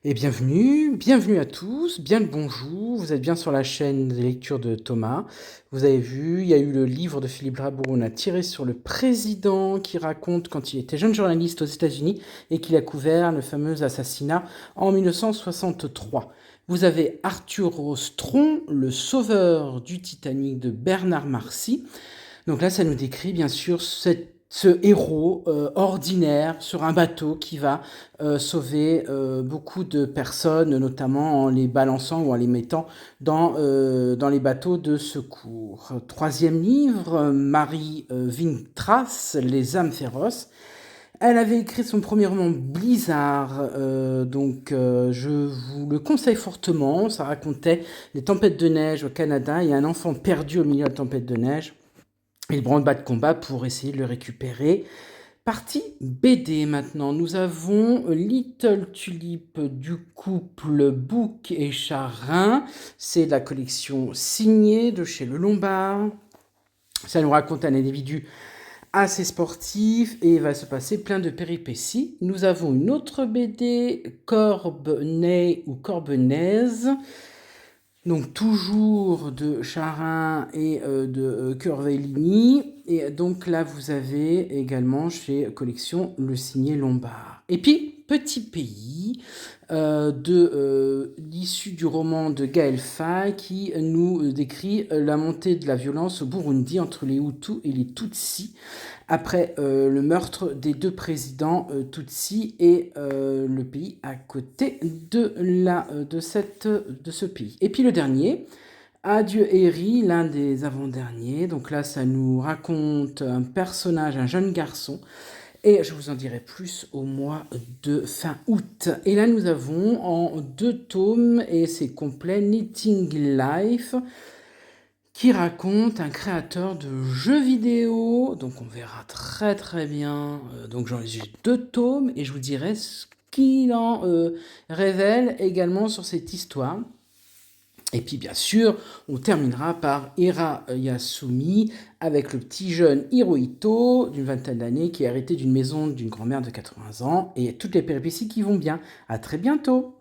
Et bienvenue à tous, bien le bonjour, vous êtes bien sur la chaîne des lectures de Thomas. Vous avez vu, il y a eu le livre de Philippe Drabourg, on a tiré sur le président qui raconte quand il était jeune journaliste aux États-Unis et qu'il a couvert le fameux assassinat en 1963. Vous avez Arthur Rostron, le sauveur du Titanic de Bernard Marcy. Donc là, ça nous décrit bien sûr ce héros ordinaire sur un bateau qui va sauver beaucoup de personnes, notamment en les balançant ou en les mettant dans les bateaux de secours. Troisième livre, Marie Vintras, Les âmes féroces. Elle avait écrit son premier roman Blizzard, je vous le conseille fortement. Ça racontait les tempêtes de neige au Canada et un enfant perdu au milieu de la tempête de neige. Et le branle-bas de combat pour essayer de le récupérer. Partie BD maintenant, nous avons Little Tulip du couple Bouc et Charin. C'est la collection signée de chez Le Lombard. Ça nous raconte un individu assez sportif et il va se passer plein de péripéties. Nous avons une autre BD, Corbenay ou Corbenaise. Donc toujours de Charin et de Curvellini. Et donc là, vous avez également chez Collection le signé Lombard. Et puis, Petit Pays, l'issue du roman de Gaël Faye qui nous décrit la montée de la violence au Burundi entre les Hutus et les Tutsis après le meurtre des deux présidents Tutsis et le pays à côté de ce pays. Et puis le dernier, Adieu Harry, l'un des avant-derniers. Donc là, ça nous raconte un personnage, un jeune garçon. Et je vous en dirai plus au mois de fin août. Et là, nous avons en 2 tomes, et c'est complet, Knitting Life, qui raconte un créateur de jeux vidéo. Donc on verra très très bien. Donc j'en ai 2 tomes, et je vous dirai ce qu'il en révèle également sur cette histoire. Et puis bien sûr, on terminera par Hira Yasumi avec le petit jeune Hirohito d'une vingtaine d'années qui est hérité d'une maison d'une grand-mère de 80 ans et toutes les péripéties qui vont bien. À très bientôt.